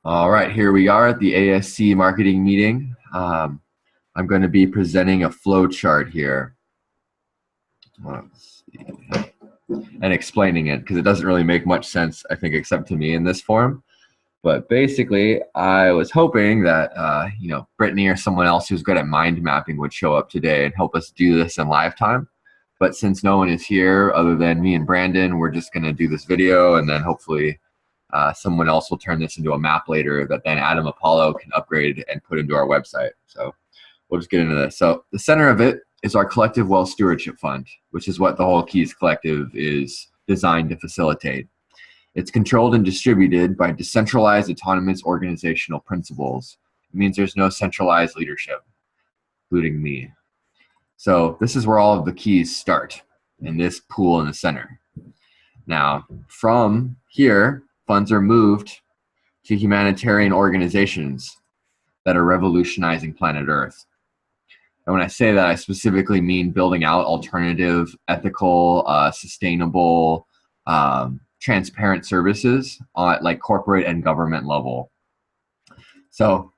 All right, here we are at the ASC marketing meeting. I'm going to be presenting a flow chart here. Let's see. And explaining it because it doesn't really make much sense, I think, except to me in this form. But basically, I was hoping that, Brittany or someone else who's good at mind mapping would show up today and help us do this in live time. But since no one is here other than me and Brandon, we're just going to do this video and then hopefully someone else will turn this into a map later that then Adam Apollo can upgrade and put into our website. So we'll just get into this. So the center of it is our collective wealth stewardship fund, which is what the whole Keys Collective is designed to facilitate. It's controlled and distributed by decentralized autonomous organizational principles. It means there's no centralized leadership, including me. So this is where all of the keys start, in this pool in the center. Now, from here, funds are moved to humanitarian organizations that are revolutionizing planet Earth. And when I say that, I specifically mean building out alternative, ethical, sustainable, transparent services at like corporate and government level. So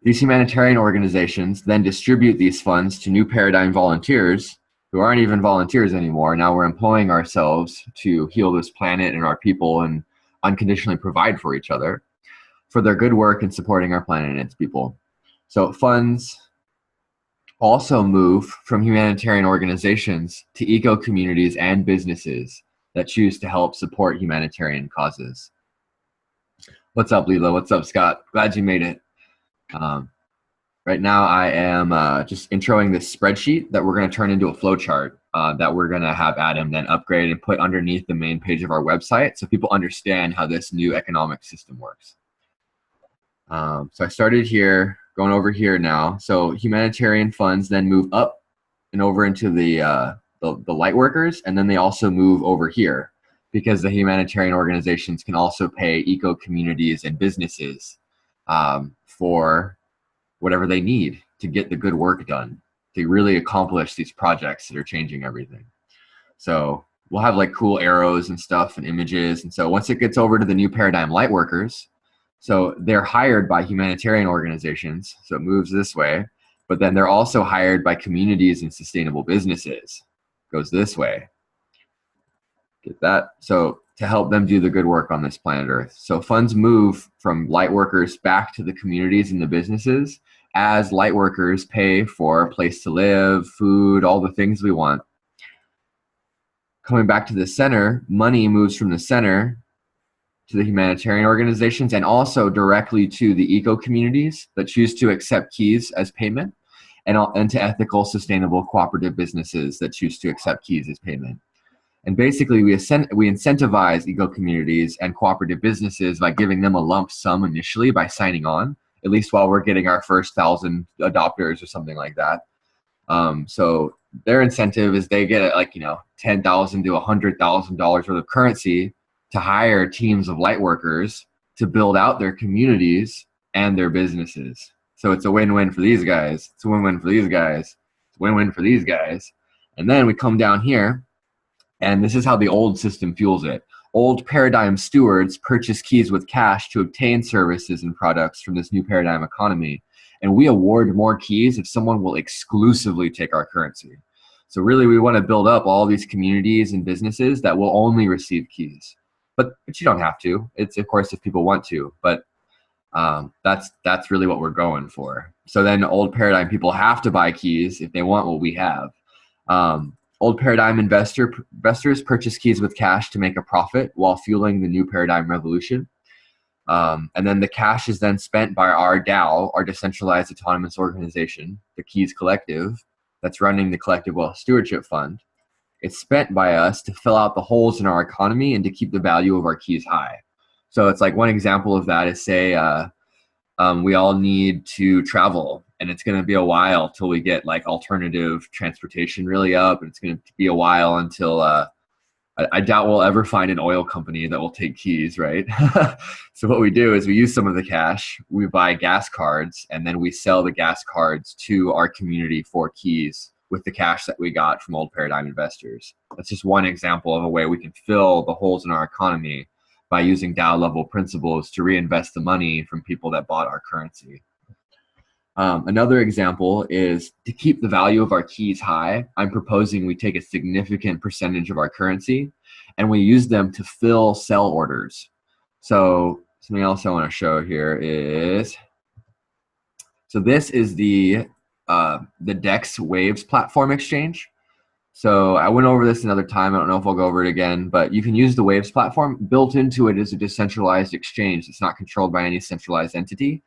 these humanitarian organizations then distribute these funds to new paradigm volunteers who aren't even volunteers anymore. Now we're employing ourselves to heal this planet and our people and unconditionally provide for each other for their good work in supporting our planet and its people. So funds also move from humanitarian organizations to eco communities and businesses that choose to help support humanitarian causes. What's up, Leela? What's up, Scott? Glad you made it. Right now I am just introing this spreadsheet that we're going to turn into a flow chart that we're going to have Adam then upgrade and put underneath the main page of our website so people understand how this new economic system works. So I started here, going over here now. So humanitarian funds then move up and over into the light workers, and then they also move over here because the humanitarian organizations can also pay eco communities and businesses for whatever they need to get the good work done, to really accomplish these projects that are changing everything. So we'll have like cool arrows and stuff and images. And so once it gets over to the new paradigm light workers, so they're hired by humanitarian organizations, so it moves this way, but then they're also hired by communities and sustainable businesses. It goes this way. Get that? So to help them do the good work on this planet Earth. So funds move from light workers back to the communities and the businesses as light workers pay for a place to live, food, all the things we want. Coming back to the center, money moves from the center to the humanitarian organizations and also directly to the eco communities that choose to accept keys as payment, and to ethical, sustainable, cooperative businesses that choose to accept keys as payment. And basically, we incentivize eco communities and cooperative businesses by giving them a lump sum initially by signing on, at least while we're getting our first 1,000 adopters or something like that. So their incentive is they get like, $10,000 to $100,000 worth of currency to hire teams of light workers to build out their communities and their businesses. So it's a win-win for these guys. It's a win-win for these guys. It's a win-win for these guys. And then we come down here, and this is how the old system fuels it. Old paradigm stewards purchase keys with cash to obtain services and products from this new paradigm economy. And we award more keys if someone will exclusively take our currency. So really, we want to build up all these communities and businesses that will only receive keys. But you don't have to. It's, of course, if people want to. But that's really what we're going for. So then old paradigm people have to buy keys if they want what we have. Old paradigm investors purchase keys with cash to make a profit while fueling the new paradigm revolution. And then the cash is then spent by our DAO, our decentralized autonomous organization, the Keys Collective, that's running the Collective Wealth Stewardship Fund. It's spent by us to fill out the holes in our economy and to keep the value of our keys high. So it's like one example of that is say we all need to travel, and it's going to be a while till we get like alternative transportation really up, and it's going to be a while until I doubt we'll ever find an oil company that will take keys, right? So what we do is we use some of the cash, we buy gas cards, and then we sell the gas cards to our community for keys with the cash that we got from old paradigm investors. That's just one example of a way we can fill the holes in our economy by using DAO level principles to reinvest the money from people that bought our currency. Another example is to keep the value of our keys high. I'm proposing we take a significant percentage of our currency and we use them to fill sell orders. So something else I want to show here is, so this is the DEX Waves platform exchange. So I went over this another time. I don't know if I'll go over it again, but you can use the Waves platform. Built into it is a decentralized exchange. It's not controlled by any centralized entity.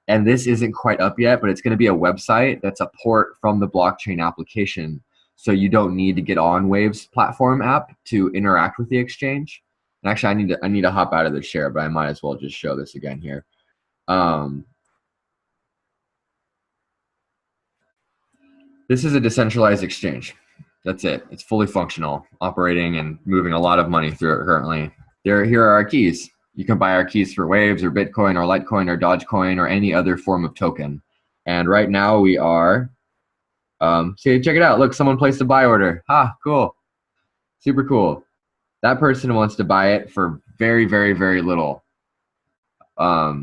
And this isn't quite up yet, but it's going to be a website that's a port from the blockchain application. So you don't need to get on Waves platform app to interact with the exchange. And actually, I need to hop out of the share, but I might as well just show this again here. This is a decentralized exchange. That's it. It's fully functional, operating and moving a lot of money through it currently. Here are our keys. You can buy our keys for Waves or Bitcoin or Litecoin or Dogecoin or any other form of token. And right now we are, see, check it out. Look, someone placed a buy order. Ah, cool. Super cool. That person wants to buy it for very, very, very little. But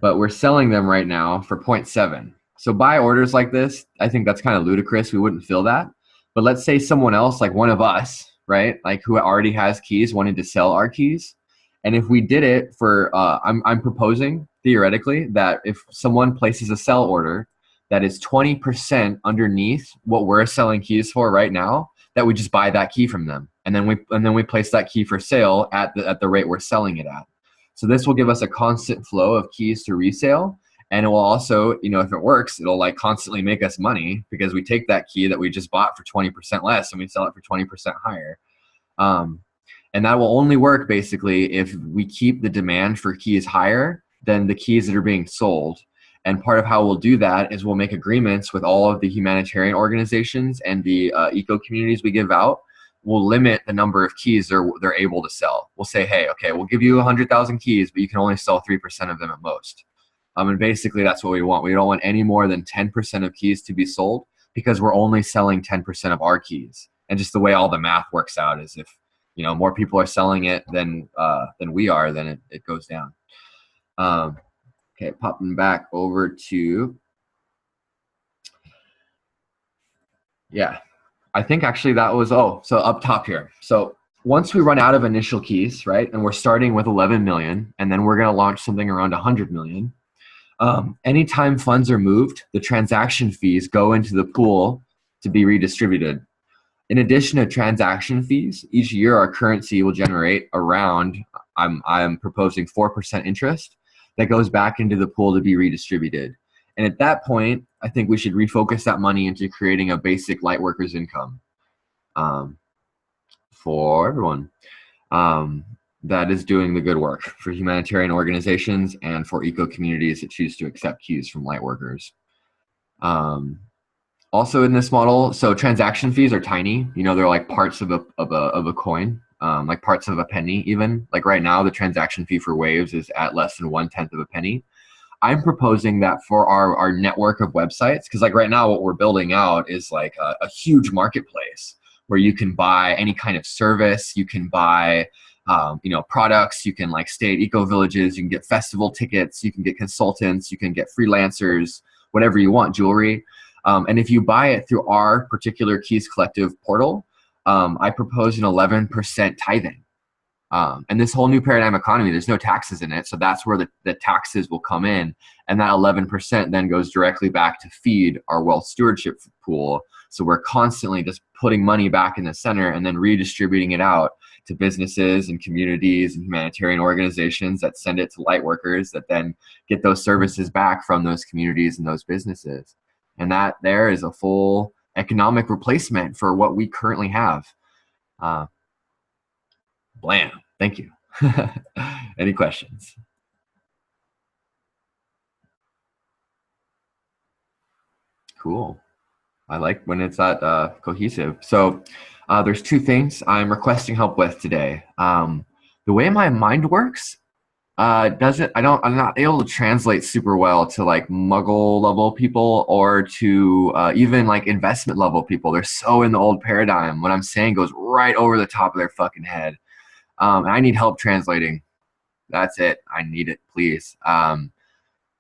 we're selling them right now for 0.7. So buy orders like this, I think that's kind of ludicrous. We wouldn't fill that. But let's say someone else, like one of us, right, like who already has keys, wanted to sell our keys. And if we did it for, I'm proposing theoretically that if someone places a sell order that is 20% underneath what we're selling keys for right now, that we just buy that key from them, and then we place that key for sale at the rate we're selling it at. So this will give us a constant flow of keys to resale, and it will also, you know, if it works, it'll like constantly make us money because we take that key that we just bought for 20% less and we sell it for 20% higher. And that will only work basically if we keep the demand for keys higher than the keys that are being sold. And part of how we'll do that is we'll make agreements with all of the humanitarian organizations and the eco communities we give out. We'll limit the number of keys they're able to sell. We'll say, hey, okay, we'll give you 100,000 keys, but you can only sell 3% of them at most. And basically that's what we want. We don't want any more than 10% of keys to be sold because we're only selling 10% of our keys. And just the way all the math works out is if, you know, more people are selling it than we are, then it goes down. Okay, popping back over to, yeah, I think actually that was, so up top here. So once we run out of initial keys, right, and we're starting with 11 million, and then we're going to launch something around 100 million. Anytime funds are moved, the transaction fees go into the pool to be redistributed. In addition to transaction fees, each year our currency will generate around, I'm proposing 4% interest that goes back into the pool to be redistributed. And at that point, I think we should refocus that money into creating a basic lightworkers income for everyone that is doing the good work, for humanitarian organizations and for eco communities that choose to accept keys from lightworkers. Also in this model, so transaction fees are tiny. You know, they're like parts of a coin, like parts of a penny even. Like right now, the transaction fee for Waves is at less than 1/10 of a penny. I'm proposing that for our network of websites, because like right now what we're building out is like a huge marketplace where you can buy any kind of service, you can buy you know, products, you can like stay at ecovillages, you can get festival tickets, you can get consultants, you can get freelancers, whatever you want, jewelry. And if you buy it through our particular Keys Collective portal, I propose an 11% tithing. And this whole new paradigm economy, there's no taxes in it. So that's where the taxes will come in. And that 11% then goes directly back to feed our wealth stewardship pool. So we're constantly just putting money back in the center and then redistributing it out to businesses and communities and humanitarian organizations that send it to lightworkers that then get those services back from those communities and those businesses. And that there is a full economic replacement for what we currently have. Blam. Thank you. Any questions? Cool. I like when it's that cohesive. So there's two things I'm requesting help with today. The way my mind works, I'm not able to translate super well to like muggle level people or to even like investment level people. They're so in the old paradigm. What I'm saying goes right over the top of their fucking head. And I need help translating. That's it. I need it, please.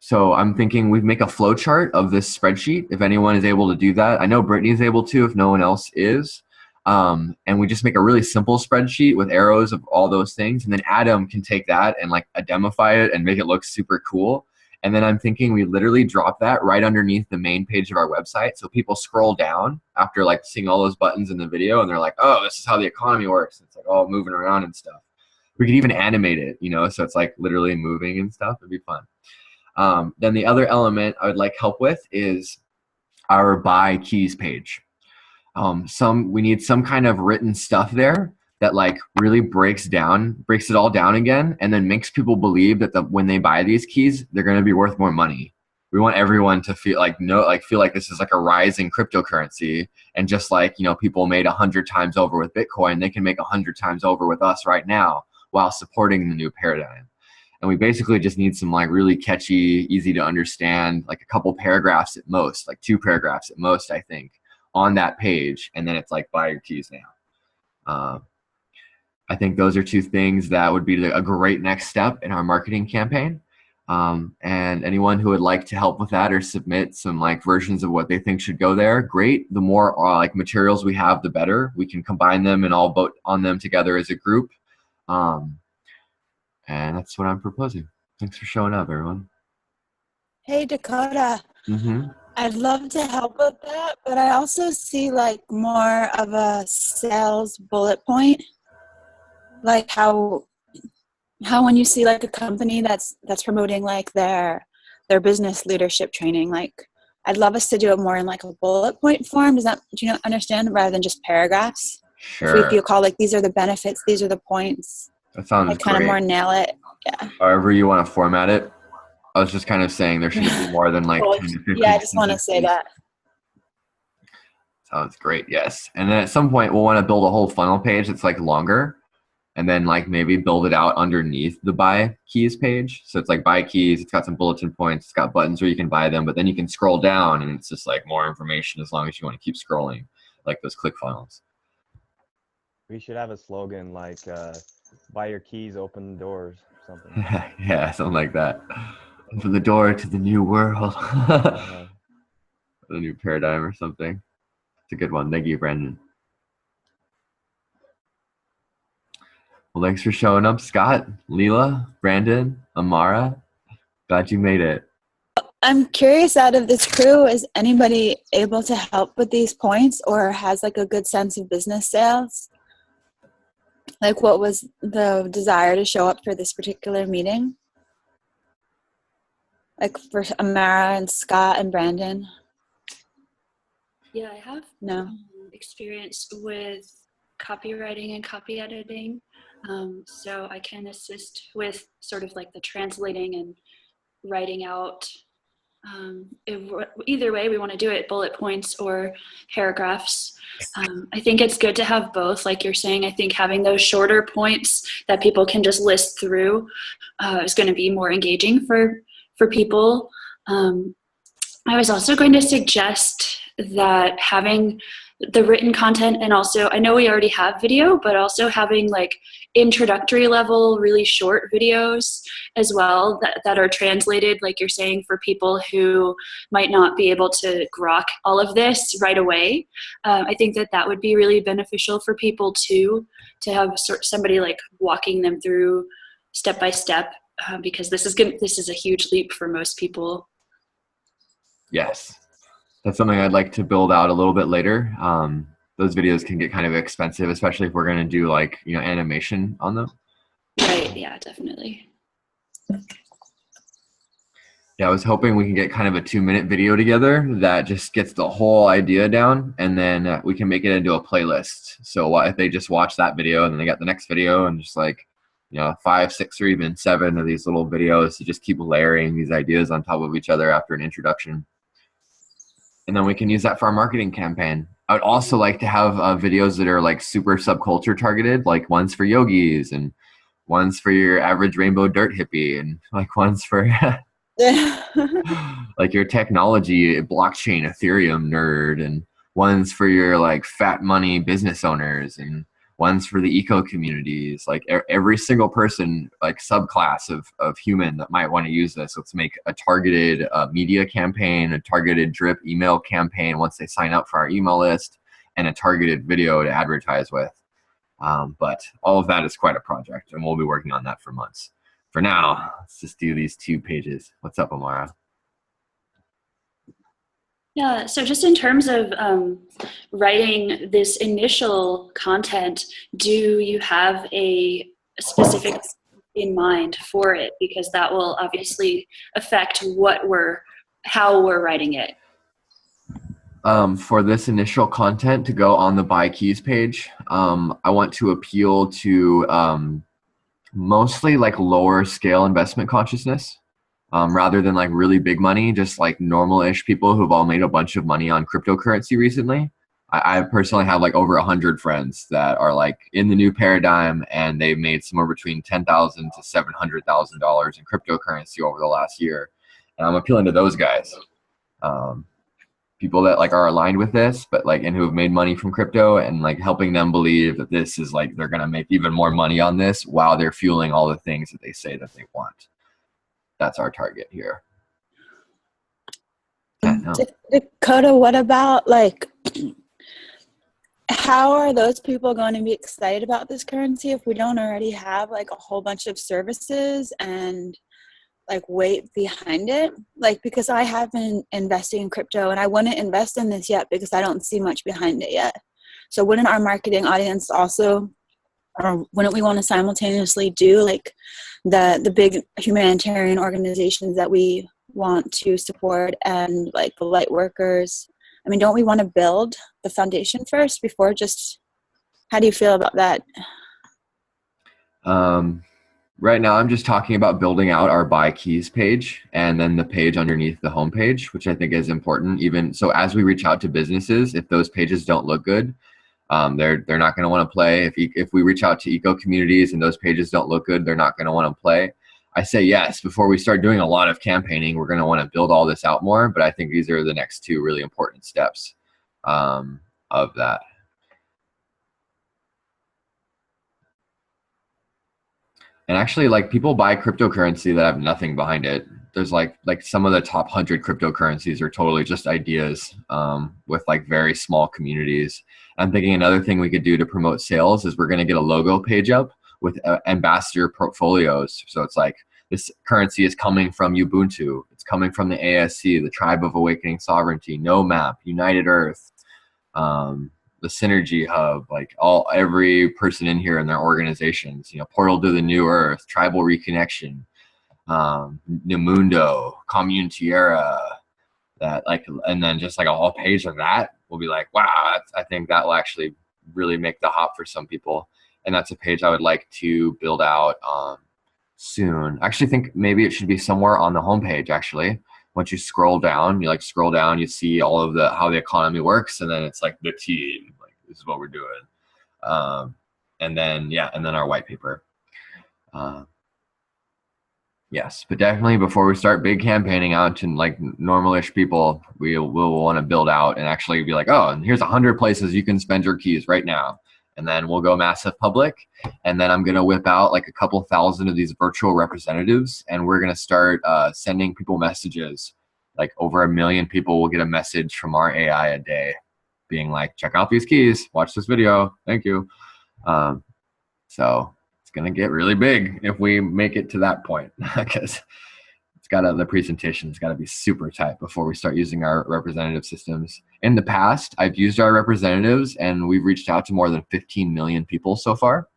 So I'm thinking we make a flow chart of this spreadsheet. If anyone is able to do that, I know Brittany is able to, if no one else is. And we just make a really simple spreadsheet with arrows of all those things. And then Adam can take that and like identify it and make it look super cool. And then I'm thinking we literally drop that right underneath the main page of our website. So people scroll down after like seeing all those buttons in the video and they're like, oh, this is how the economy works. It's like all moving around and stuff. We could even animate it, you know, so it's like literally moving and stuff. It'd be fun. Then the other element I would like help with is our buy keys page. We need some kind of written stuff there that like really breaks it all down again, and then makes people believe that when they buy these keys, they're going to be worth more money. We want everyone to feel like this is like a rising cryptocurrency, and just like, you know, people made 100 times over with Bitcoin, they can make 100 times over with us right now while supporting the new paradigm. And we basically just need some like really catchy, easy to understand, like a couple paragraphs at most, like 2 paragraphs at most, I think, on that page. And then it's like, buy your keys now. I think those are 2 things that would be a great next step in our marketing campaign. And anyone who would like to help with that or submit some like versions of what they think should go there, great. The more like materials we have, the better. We can combine them and all vote on them together as a group. And that's what I'm proposing. Thanks for showing up, everyone. Hey, Dakota. I'd love to help with that, but I also see like more of a sales bullet point, like how when you see like a company that's promoting like their business leadership training, like I'd love us to do it more in like a bullet point form. Do you understand, rather than just paragraphs? Sure. If we feel called, like these are the benefits, these are the points. That sounds like kind great. of more nail it. Yeah. However you want to format it. I was just kind of saying there shouldn't be more than like 10 to 15. Yeah, I just want to say that. Sounds great. Yes. And then at some point we'll want to build a whole funnel page that's like longer, and then like maybe build it out underneath the buy keys page. So it's like buy keys. It's got some bulletin points. It's got buttons where you can buy them, but then you can scroll down and it's just like more information as long as you want to keep scrolling, like those click funnels. We should have a slogan like buy your keys, open the doors, or something. Yeah, something like that. Open the door to the new world. The new paradigm or something. It's a good one. Thank you, Brandon. Well, thanks for showing up, Scott, Leela, Brandon, Amara. Glad you made it. I'm curious, out of this crew, is anybody able to help with these points or has like a good sense of business sales? Like, what was the desire to show up for this particular meeting? Like for Amara and Scott and Brandon? Yeah, I have experience with copywriting and copy editing. So I can assist with sort of like the translating and writing out. Either way, we want to do it, bullet points or paragraphs. I think it's good to have both. Like you're saying, I think having those shorter points that people can just list through is going to be more engaging for people. I was also going to suggest that having the written content, and also I know we already have video, but also having like introductory level, really short videos as well that are translated, like you're saying, for people who might not be able to grok all of this right away. I think that would be really beneficial for people too, to have somebody like walking them through step by step, because this is a huge leap for most people. Yes. That's something I'd like to build out a little bit later. Those videos can get kind of expensive, especially if we're going to do like, you know, animation on them. Right. Yeah, definitely. Yeah, I was hoping we can get kind of a 2-minute video together that just gets the whole idea down, and then we can make it into a playlist. So if they just watch that video and then they got the next video, and just like, you know, 5, 6, or even 7 of these little videos to just keep layering these ideas on top of each other after an introduction. And then we can use that for our marketing campaign. I would also like to have videos that are like super subculture targeted, like ones for yogis and ones for your average rainbow dirt hippie, and like ones for like your technology, blockchain, Ethereum nerd, and ones for your like fat money business owners, and ones for the eco communities, like every single person, like subclass of human that might want to use this. Let's make a targeted media campaign, a targeted drip email campaign once they sign up for our email list, and a targeted video to advertise with. But all of that is quite a project, and we'll be working on that for months. For now, let's just do these 2 pages. What's up, Amara? Yeah, so just in terms of writing this initial content, do you have a specific in mind for it? Because that will obviously affect how we're writing it. For this initial content to go on the Buy Keys page, I want to appeal to mostly like lower scale investment consciousness. Rather than like really big money, just like normal-ish people who've all made a bunch of money on cryptocurrency recently. I personally have like over 100 friends that are like in the new paradigm, and they've made somewhere between $10,000 to $700,000 in cryptocurrency over the last year. And I'm appealing to those guys, people that like are aligned with this, but like, and who have made money from crypto, and like helping them believe that this is like, they're gonna make even more money on this while they're fueling all the things that they say that they want. That's our target here. No. Dakota, what about like, how are those people going to be excited about this currency if we don't already have like a whole bunch of services and like weight behind it? Like, because I have been investing in crypto, and I wouldn't invest in this yet because I don't see much behind it yet. So wouldn't our marketing audience also, or wouldn't we want to simultaneously do like the big humanitarian organizations that we want to support, and like the light workers? I mean, don't we want to build the foundation first before just, how do you feel about that? Right now I'm just talking about building out our Buy Keys page, and then the page underneath the homepage, which I think is important. Even so, as we reach out to businesses, if those pages don't look good, they're not going to want to play. If we reach out to eco communities and those pages don't look good, they're not going to want to play. I say yes, before we start doing a lot of campaigning, we're going to want to build all this out more. But I think these are the next 2 really important steps of that. And actually, like, people buy cryptocurrency that have nothing behind it. There's like some of the top 100 cryptocurrencies are totally just ideas with like very small communities. I'm thinking another thing we could do to promote sales is we're going to get a logo page up with ambassador portfolios. So it's like, this currency is coming from Ubuntu. It's coming from the ASC, the Tribe of Awakening Sovereignty, No Map, United Earth, the Synergy Hub, like every person in here and their organizations, Portal to the New Earth, Tribal Reconnection, Nemundo, Commune Tierra, that like, and then just like a whole page of that will be like, wow, I think that will actually really make the hop for some people. And that's a page I would like to build out soon. I actually think maybe it should be somewhere on the homepage. Actually, once you scroll down, you see all of how the economy works, and then it's like the team, like this is what we're doing, and then our white paper. Yes, but definitely before we start big campaigning out to like normal-ish people, we'll want to build out and actually be like, oh, and here's 100 places you can spend your keys right now. And then we'll go massive public. And then I'm going to whip out like a couple thousand of these virtual representatives. And we're going to start sending people messages. Like over 1 million people will get a message from our AI a day being like, check out these keys, watch this video, thank you. So it's going to get really big if we make it to that point, because the presentation's got to be super tight before we start using our representative systems. In the past, I've used our representatives and we've reached out to more than 15 million people so far.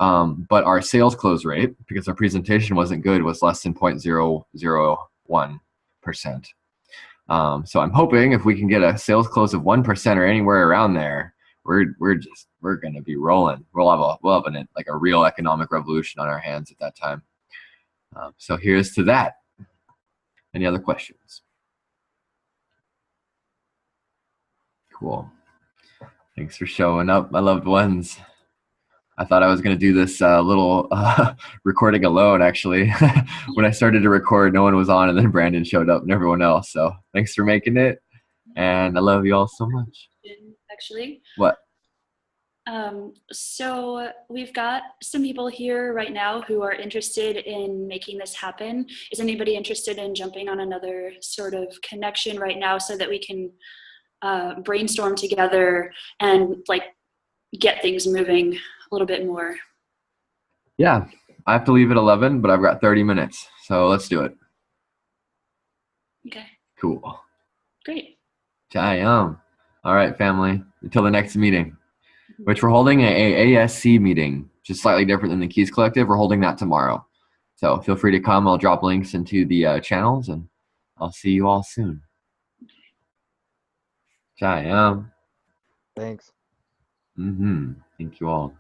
But our sales close rate, because our presentation wasn't good, was less than 0.001%. So I'm hoping if we can get a sales close of 1% or anywhere around there, we're going to be rolling. We'll have like a real economic revolution on our hands at that time. So here's to that. Any other questions? Cool. Thanks for showing up, my loved ones. I thought I was going to do this little recording alone, actually. When I started to record, no one was on, and then Brandon showed up and everyone else. So thanks for making it, and I love you all so much. Actually. What? So we've got some people here right now who are interested in making this happen. Is anybody interested in jumping on another sort of connection right now so that we can brainstorm together and like get things moving a little bit more? Yeah, I have to leave at 11, but I've got 30 minutes, so let's do it. Okay. Cool. Great. All right, family. Until the next meeting, which we're holding a ASC meeting, which is slightly different than the Keys Collective. We're holding that tomorrow. So feel free to come. I'll drop links into the channels, and I'll see you all soon. Thanks. Thank you all.